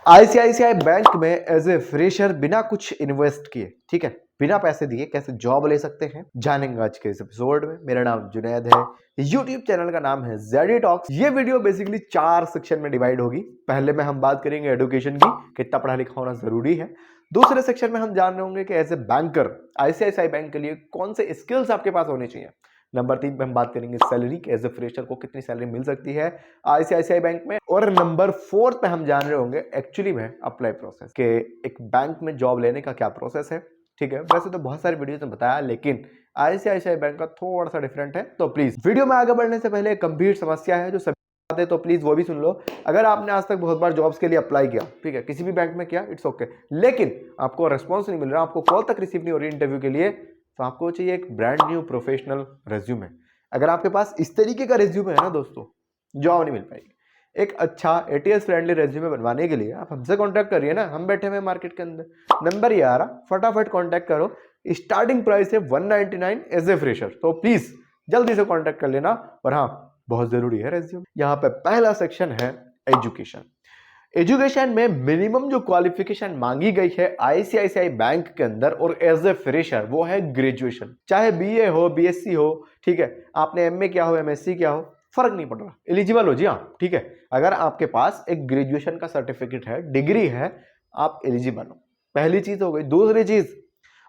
ICICI bank में as a fresher बिना कुछ इन्वेस्ट किए, ठीक है, बिना पैसे दिए कैसे जॉब ले सकते हैं, जानेंगे आज के इस एपिसोड में। मेरा नाम जुनैद है, यूट्यूब चैनल का नाम है जेडी टॉक्स। ये वीडियो बेसिकली 4 सेक्शन में डिवाइड होगी। पहले में हम बात करेंगे एजुकेशन की, कितना पढ़ा लिखा होना जरूरी है। दूसरे सेक्शन में हम जान रहे होंगे कि as a banker ICICI bank के लिए कौन से स्किल्स आपके पास होने चाहिए। नंबर 3 पे हम बात करेंगे सैलरी, एज ए फ्रेशर को कितनी सैलरी मिल सकती है आईसीआईसीआई बैंक में। और नंबर 4 पे हम जान रहे होंगे एक्चुअली में अप्लाई प्रोसेस के एक बैंक में जॉब लेने का क्या प्रोसेस है। ठीक है, वैसे तो बहुत सारी वीडियो में बताया, लेकिन आईसीआईसीआई बैंक का थोड़ा सा डिफरेंट है। तो प्लीज वीडियो में आगे बढ़ने से पहले एक गंभीर समस्या है जो सभी है, तो प्लीज वो भी सुन लो। अगर आपने आज तक बहुत बार जॉब्स के लिए अप्लाई किया, ठीक है, किसी भी बैंक में किया, इट्स ओके, लेकिन आपको रेस्पॉन्स नहीं मिल रहा, आपको कॉल तक रिसीव नहीं हो रही इंटरव्यू के लिए, तो आपको चाहिए एक ब्रांड न्यू प्रोफेशनल रेज्यूमे। अगर आपके पास इस तरीके का रेज्यूमे है ना दोस्तों, जॉब नहीं मिल पाएगी। एक अच्छा एटीएस फ्रेंडली रेज्यूमे बनवाने के लिए आप हमसे कांटेक्ट करिए ना, हम बैठे हुए मार्केट के अंदर, नंबर ये आ रहा, फटाफट कांटेक्ट करो। स्टार्टिंग प्राइस है 199 एज ए फ्रेशर, तो प्लीज जल्दी से कांटेक्ट कर लेना। और हाँ, बहुत जरूरी है रेज्यूमे। यहाँ पे पहला सेक्शन है एजुकेशन। एजुकेशन में मिनिमम जो क्वालिफिकेशन मांगी गई है आईसीआईसीआई बैंक के अंदर और एज ए फ्रेशर, वो है ग्रेजुएशन। चाहे बीए हो, बीएससी हो, ठीक है, आपने एमए किया हो, एमएससी किया हो, फर्क नहीं पड़ रहा, एलिजिबल हो जी। हाँ, ठीक है, अगर आपके पास एक ग्रेजुएशन का सर्टिफिकेट है, डिग्री है, आप एलिजिबल हो। पहली चीज हो गई। दूसरी चीज,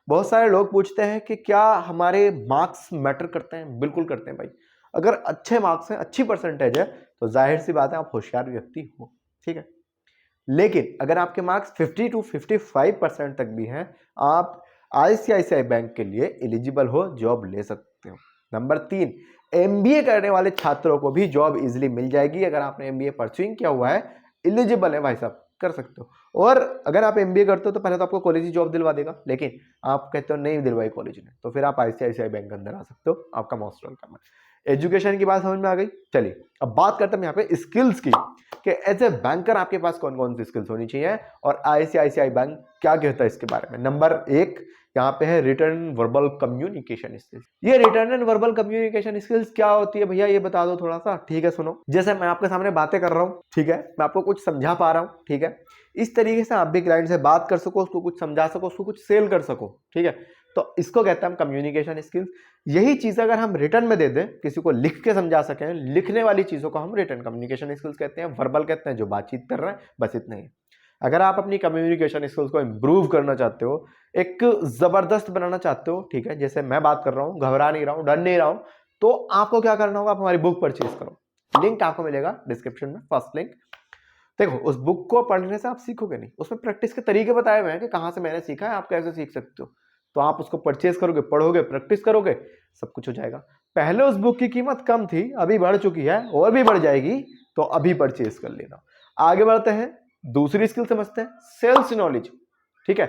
बहुत सारे लोग पूछते हैं कि क्या हमारे मार्क्स मैटर करते हैं। बिल्कुल करते हैं भाई। अगर अच्छे मार्क्स हैं, अच्छी परसेंटेज है, तो जाहिर सी बात है आप होशियार व्यक्ति हो, ठीक है। लेकिन अगर आपके मार्क्स 50 to 55% तक भी हैं, आप आईसीआईसीआई बैंक के लिए एलिजिबल हो, जॉब ले सकते हो। नंबर 3, एमबीए करने वाले छात्रों को भी जॉब इजीली मिल जाएगी। अगर आपने एमबीए परस्यूइंग किया हुआ है, एलिजिबल है भाई साहब, कर सकते हो। और अगर आप एमबीए करते हो तो पहले तो आपको कॉलेज ही जॉब दिलवा देगा, लेकिन आप कहते हो नहीं दिलवाई कॉलेज ने, तो फिर आप आईसीआईसीआई बैंक के अंदर आ सकते हो। आपका मोस्ट वेलकम है। एजुकेशन की बात समझ में आ गई। चलिए अब बात करते हैं यहाँ पे स्किल्स की, कि एज ए बैंकर आपके पास कौन कौन सी स्किल्स होनी चाहिए और आईसीआईसीआई बैंक क्या कहता है इसके बारे में। नंबर 1 यहाँ पे है रिटर्न वर्बल कम्युनिकेशन स्किल्स। ये return and verbal communication skills क्या होती है भैया, ये बता दो थोड़ा सा। ठीक है, सुनो, जैसे मैं आपके सामने बातें कर रहा हूँ, ठीक है, मैं आपको कुछ समझा पा रहा हूँ, ठीक है, इस तरीके से आप भी क्लाइंट से बात कर सको, उसको कुछ समझा सको, उसको कुछ सेल कर सको, ठीक है, तो इसको कहते हैं हम कम्युनिकेशन स्किल्स। यही चीज अगर हम रिटर्न में दे दें, किसी को लिख के समझा सकें, लिखने वाली चीजों को हम रिटर्न कम्युनिकेशन स्किल्स कहते हैं। वर्बल कहते हैं जो बातचीत कर रहे हैं, बस इतना ही। अगर आप अपनी कम्युनिकेशन स्किल्स को इंप्रूव करना चाहते हो, एक जबरदस्त बनाना चाहते हो, ठीक है, जैसे मैं बात कर रहा हूँ, घबरा नहीं रहा हूँ, डर नहीं रहा हूँ, तो आपको क्या करना होगा, आप हमारी बुक परचेज करो। लिंक आपको मिलेगा डिस्क्रिप्शन में, फर्स्ट लिंक। देखो, उस बुक को पढ़ने से आप सीखोगे नहीं, उसमें प्रैक्टिस के तरीके बताए हुए हैं कि कहाँ से मैंने सीखा है, आप कैसे सीख सकते हो। तो आप उसको परचेज करोगे, पढ़ोगे, प्रैक्टिस करोगे, सब कुछ हो जाएगा। पहले उस बुक की कीमत कम थी, अभी बढ़ चुकी है और भी बढ़ जाएगी, तो अभी परचेज कर लेना। आगे बढ़ते हैं, दूसरी स्किल समझते हैं, सेल्स नॉलेज। ठीक है,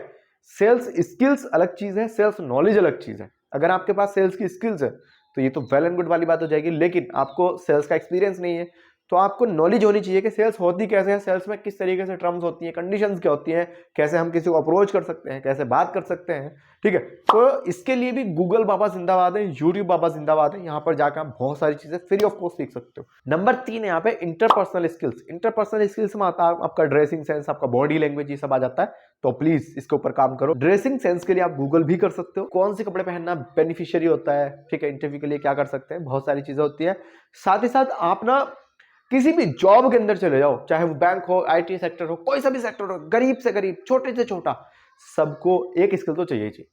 सेल्स स्किल्स अलग चीज है, सेल्स नॉलेज अलग चीज है। अगर आपके पास सेल्स की स्किल्स है तो ये तो वेल एंड गुड वाली बात हो जाएगी, लेकिन आपको सेल्स का एक्सपीरियंस नहीं है, तो आपको नॉलेज होनी चाहिए कि सेल्स होती कैसे है, सेल्स में किस तरीके से टर्म्स होती हैं, कंडीशंस क्या होती हैं, कैसे हम किसी को अप्रोच कर सकते हैं, कैसे बात कर सकते हैं, ठीक है। तो इसके लिए भी गूगल बाबा जिंदाबाद है, यूट्यूब बाबा जिंदाबाद है, यहाँ पर जाकर आप बहुत सारी चीजें फ्री ऑफ कॉस्ट सीख सकते हो। नंबर 3 है यहाँ पे इंटरपर्सनल स्किल्स। इंटरपर्सनल स्किल्स में आता है आपका ड्रेसिंग सेंस, आपका बॉडी लैंग्वेज, ये सब आ जाता है। तो प्लीज इसके ऊपर काम करो। ड्रेसिंग सेंस के लिए आप गूगल भी कर सकते हो, कौन से कपड़े पहनना बेनिफिशियरी होता है, ठीक है, इंटरव्यू के लिए क्या कर सकते हैं, बहुत सारी चीजें होती है। साथ ही साथ आप ना किसी भी जॉब के अंदर चले जाओ, चाहे वो बैंक हो, आईटी सेक्टर हो, कोई सा भी सेक्टर हो, गरीब से गरीब, छोटे से छोटा, सबको एक स्किल तो चाहिए चाहिए,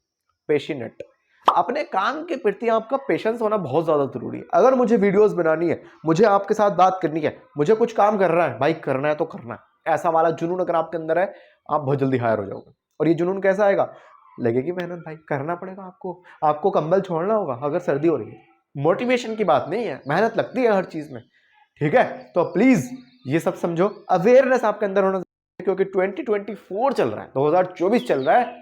पेशेंट। अपने काम के प्रति आपका पेशेंस होना बहुत ज्यादा जरूरी है। अगर मुझे वीडियोस बनानी है, मुझे आपके साथ बात करनी है, मुझे कुछ काम कर रहा है भाई, करना है तो करना है, ऐसा वाला जुनून अगर आपके अंदर है, आप बहुत जल्दी हायर हो जाओगे। और ये जुनून कैसा आएगा, लगेगी मेहनत भाई, करना पड़ेगा आपको, आपको कंबल छोड़ना होगा अगर सर्दी हो रही है। मोटिवेशन की बात नहीं है, मेहनत लगती है हर चीज में, ठीक है। तो प्लीज ये सब समझो, अवेयरनेस आपके अंदर होना चाहिए, क्योंकि 2024 चल रहा है, 2024 चल रहा है,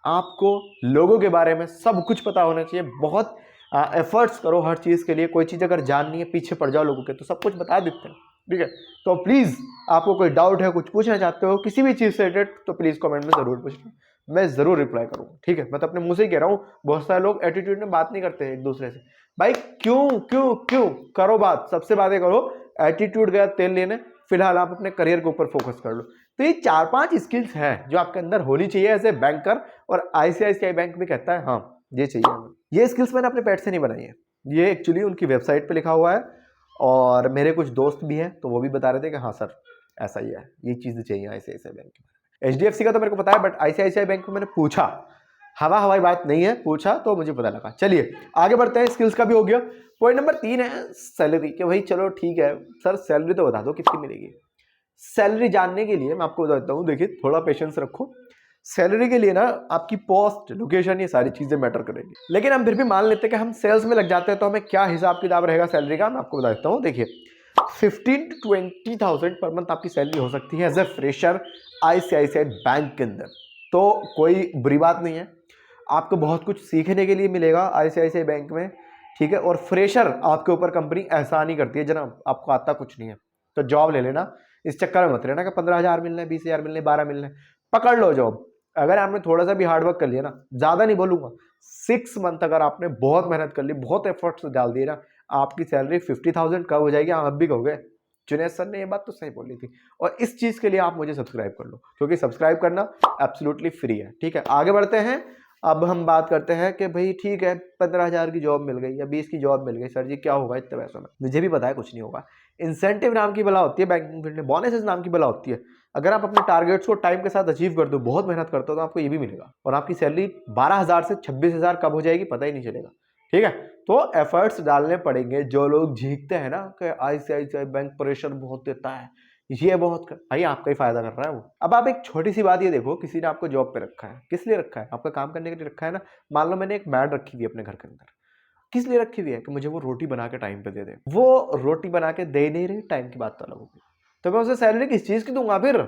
आपको लोगों के बारे में सब कुछ पता होना चाहिए। बहुत एफर्ट्स करो हर चीज के लिए, कोई चीज अगर जाननी है, पीछे पड़ जाओ लोगों के, तो सब कुछ बता देते हैं, ठीक है। तो प्लीज आपको कोई डाउट है, कुछ पूछना चाहते हो किसी भी चीज से रिलेटेड, तो प्लीज कमेंट में जरूर पूछना, मैं जरूर रिप्लाई करूंगा, ठीक है। मैं तो अपने मुंह से ही कह रहा हूँ, बहुत सारे लोग एटीट्यूड में बात नहीं करते एक दूसरे से। भाई क्यों क्यों क्यों करो बात, सबसे बातें करो। एटीट्यूड गया तेल लेने, फिलहाल आप अपने करियर के ऊपर फोकस कर लो। तो ये 4-5 स्किल्स हैं जो आपके अंदर होनी चाहिए एज ए बैंकर, और आईसीआईसीआई बैंक भी कहता है हाँ ये चाहिए हमें। ये स्किल्स मैंने अपने पेट से नहीं बनाई है, ये एक्चुअली उनकी वेबसाइट पे लिखा हुआ है, और मेरे कुछ दोस्त भी हैं तो वो भी बता रहे थे कि हाँ सर ऐसा ही है, ये चीज़ें चाहिए आईसीआईसीआई बैंक में। एचडीएफसी का तो मेरे को पता है, बट आईसीआईसीआई बैंक में मैंने पूछा, हवाई बात नहीं है, पूछा तो मुझे पता लगा। चलिए आगे बढ़ते हैं, स्किल्स का भी हो गया। पॉइंट नंबर 3 है सैलरी, कि भाई चलो ठीक है सर सैलरी तो बता दो कितनी मिलेगी। सैलरी जानने के लिए मैं आपको बता देता हूँ, देखिए थोड़ा पेशेंस रखो। सैलरी के लिए ना आपकी पोस्ट, लोकेशन, ये सारी चीजें मैटर करेंगी, लेकिन हम फिर भी मान लेते हैं कि हम सेल्स में लग जाते हैं तो हमें क्या हिसाब किताब रहेगा सैलरी का, मैं आपको बता देता हूँ। देखिए 15 to 20,000 पर मंथ आपकी सैलरी हो सकती है as a fresher ICICI bank के अंदर, तो कोई बुरी बात नहीं है, आपको बहुत कुछ सीखने के लिए मिलेगा आईसीआईसीआई बैंक में, ठीक है। और फ्रेशर आपके ऊपर कंपनी एहसान ही करती है, जनाब आपको आता कुछ नहीं है तो जॉब ले लेना, इस चक्कर में मत रहना कि 15,000 मिलना है, 20,000 मिलने, 12 मिलने, पकड़ लो जॉब। अगर आपने थोड़ा सा भी हार्डवर्क कर लिया ना, ज्यादा नहीं बोलूंगा, 6 मंथ अगर आपने बहुत मेहनत कर ली, बहुत एफर्ट्स डाल दिए ना, आपकी सैलरी 50,000 कब हो जाएगी आप भी कहोगे जुनैद सर ने ये बात तो सही बोली थी। और इस चीज के लिए आप मुझे सब्सक्राइब कर लो, क्योंकि सब्सक्राइब करना एब्सोल्युटली फ्री है, ठीक है। आगे बढ़ते हैं, अब हम बात करते हैं कि भाई ठीक है 15,000 की जॉब मिल गई या 20 की जॉब मिल गई, सर जी क्या होगा इतने पैसों में, मुझे भी पता है कुछ नहीं होगा। इंसेंटिव नाम की बला होती है बैंकिंग फील्ड में, बोनसेस नाम की बला होती है। अगर आप अपने टारगेट्स को टाइम के साथ अचीव कर दो, बहुत मेहनत करते हो, तो आपको ये भी मिलेगा, और आपकी सैलरी 12,000 से 26,000 कब हो जाएगी पता ही नहीं चलेगा, ठीक है। तो एफर्ट्स डालने पड़ेंगे। जो लोग झीकते हैं ना कि आईसीआईसीआई बैंक प्रेशर बहुत देता है, ये बहुत भाई आपका ही फायदा कर रहा है वो। अब आप एक छोटी सी बात ये देखो, किसी ने आपको जॉब पे रखा है, किस लिए रखा है, आपका काम करने के लिए रखा है ना। मान लो मैंने एक मैड रखी हुई है अपने घर के अंदर, किस लिए रखी हुई है कि मुझे वो रोटी बना के टाइम पे दे दे, वो रोटी बना के दे नहीं रही, टाइम की बात तो अलग होगी, तो मैं उसे सैलरी किस चीज की दूंगा फिर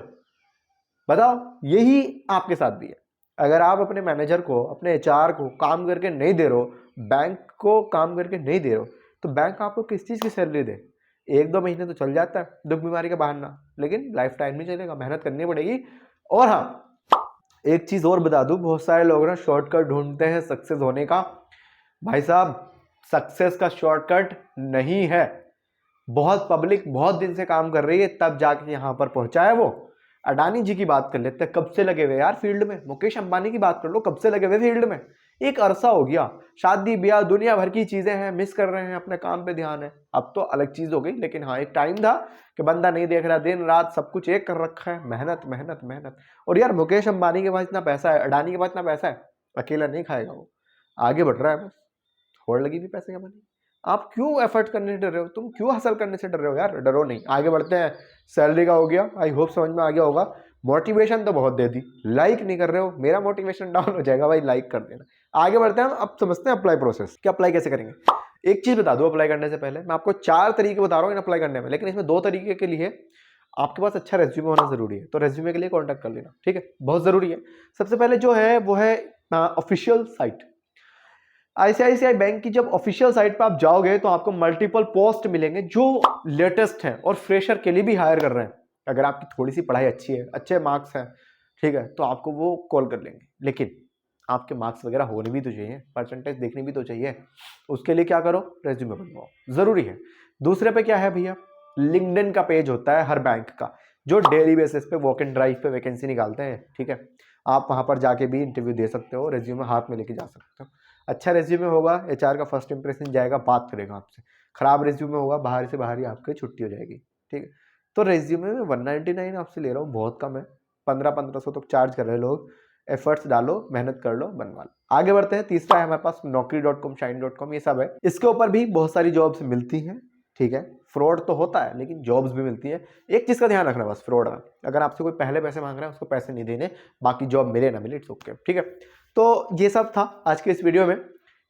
बताओ। यही आपके साथ भी है, अगर आप अपने मैनेजर को, अपने एचआर को काम करके नहीं दे रहे हो, बैंक को काम करके नहीं दे रहे हो, तो बैंक आपको किस चीज की सैलरी दे। 1-2 महीने तो चल जाता है दुख बीमारी का बहाना, लेकिन लाइफ टाइम नहीं चलेगा, मेहनत करनी पड़ेगी। और हाँ एक चीज और बता दूं, बहुत सारे लोग ना शॉर्टकट ढूंढते हैं सक्सेस होने का। भाई साहब सक्सेस का शॉर्टकट नहीं है, बहुत पब्लिक बहुत दिन से काम कर रही है तब जाके यहां पर पहुंचा है वो। अडानी जी की बात कर लेते हैं, कब से लगे हुए यार फील्ड में। मुकेश अंबानी की बात कर लो, कब से लगे हुए फील्ड में, एक अरसा हो गया। शादी ब्याह दुनिया भर की चीजें हैं, मिस कर रहे हैं, अपने काम पे ध्यान है। अब तो अलग चीज हो गई, लेकिन हाँ एक टाइम था कि बंदा नहीं देख रहा, दिन रात सब कुछ एक कर रखा है, मेहनत मेहनत मेहनत। और यार मुकेश अंबानी के पास इतना पैसा है, अडानी के पास इतना पैसा है, अकेला नहीं खाएगा वो, आगे बढ़ रहा है बस, होड़ लगी भी पैसे कमाने। आप क्यों एफर्ट करने से डर रहे हो, तुम क्यों हासिल करने से डर रहे हो यार, डरो नहीं। आगे बढ़ते हैं, सैलरी का हो गया, आई होप समझ में आ गया होगा। मोटिवेशन तो बहुत दे दी, लाइक नहीं कर रहे हो, मेरा मोटिवेशन डाउन हो जाएगा भाई, लाइक कर देना। आगे बढ़ते हैं, अब समझते हैं अप्लाई प्रोसेस, कि अप्लाई कैसे करेंगे। एक चीज बता दो, अप्लाई करने से पहले मैं आपको 4 तरीके बता रहा हूँ इन अप्लाई करने में, लेकिन इसमें 2 तरीके के लिए आपके पास अच्छा रेज्यूमे होना जरूरी है, तो रेज्यूमे के लिए कॉन्टैक्ट कर लेना, ठीक है, बहुत जरूरी है। सबसे पहले जो है वो है ऑफिशियल साइट। आईसीआईसीआई बैंक की जब ऑफिशियल साइट पे आप जाओगे तो आपको मल्टीपल पोस्ट मिलेंगे जो लेटेस्ट हैं और फ्रेशर के लिए भी हायर कर रहे हैं। अगर आपकी थोड़ी सी पढ़ाई अच्छी है, अच्छे मार्क्स हैं, ठीक है, तो आपको वो कॉल कर लेंगे, लेकिन आपके मार्क्स वगैरह होने भी तो चाहिए, परसेंटेज देखनी भी तो चाहिए। उसके लिए क्या करो, रेज्यूमे बनवाओ, जरूरी है। दूसरे पे क्या है भैया, लिंक्डइन का पेज होता है हर बैंक का, जो डेली बेसिस पे वॉक इन ड्राइव पे वैकेंसी निकालते हैं, ठीक है। आप वहां पर जाके भी इंटरव्यू दे सकते हो, रेज्यूमे हाथ में लेके जा सकते हो। अच्छा रेज्यूमे होगा, एचआर का फर्स्ट इंप्रेशन जाएगा, बात करेगा आपसे। खराब रेज्यूमे होगा, बाहर से बाहर ही आपकी छुट्टी हो जाएगी, ठीक है। तो रेज्यूमे में 199 आपसे ले रहा हूँ, बहुत कम है, 1500-1500 तक चार्ज कर रहे हैं लोग। एफर्ट्स डालो, मेहनत कर लो, बनवा लो। आगे बढ़ते हैं, तीसरा है हमारे पास naukri.com, shine.com, ये सब है। इसके ऊपर भी बहुत सारी जॉब्स मिलती हैं, ठीक है। फ्रॉड तो होता है लेकिन जॉब्स भी मिलती है। एक चीज का ध्यान रखना बस, फ्रॉड का, अगर आपसे कोई पहले पैसे मांग रहा है उसको पैसे नहीं देने, बाकी जॉब मिले ना मिले इट्स ओके, ठीक है। तो ये सब था आज के इस वीडियो में,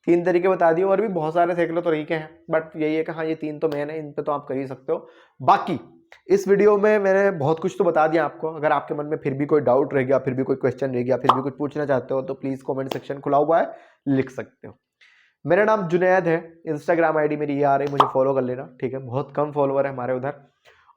3 तरीके बता दिए, और भी बहुत सारे सैकड़ों तरीके हैं, बट यही है कि हाँ ये 3 तो मेन है, इन पे तो आप कर ही सकते हो। बाकी इस वीडियो में मैंने बहुत कुछ तो बता दिया आपको। अगर आपके मन में फिर भी कोई डाउट रह गया, फिर भी कोई क्वेश्चन रह गया, फिर भी कुछ पूछना चाहते हो, तो प्लीज कमेंट सेक्शन खुला हुआ है, लिख सकते हो। मेरा नाम जुनैद है, इंस्टाग्राम आईडी मेरी ये आ रही, मुझे फॉलो कर लेना, ठीक है। बहुत कम फॉलोअर है हमारे उधर।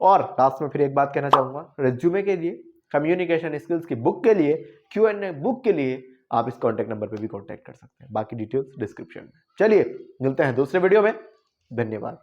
और लास्ट में फिर एक बात कहना चाहूंगा, रेज्यूमे के लिए, कम्युनिकेशन स्किल्स की बुक के लिए, Q&A बुक के लिए आप इस कॉन्टैक्ट नंबर पे भी कॉन्टैक्ट कर सकते हैं, बाकी डिटेल्स डिस्क्रिप्शन में। चलिए मिलते हैं दूसरे वीडियो में, धन्यवाद।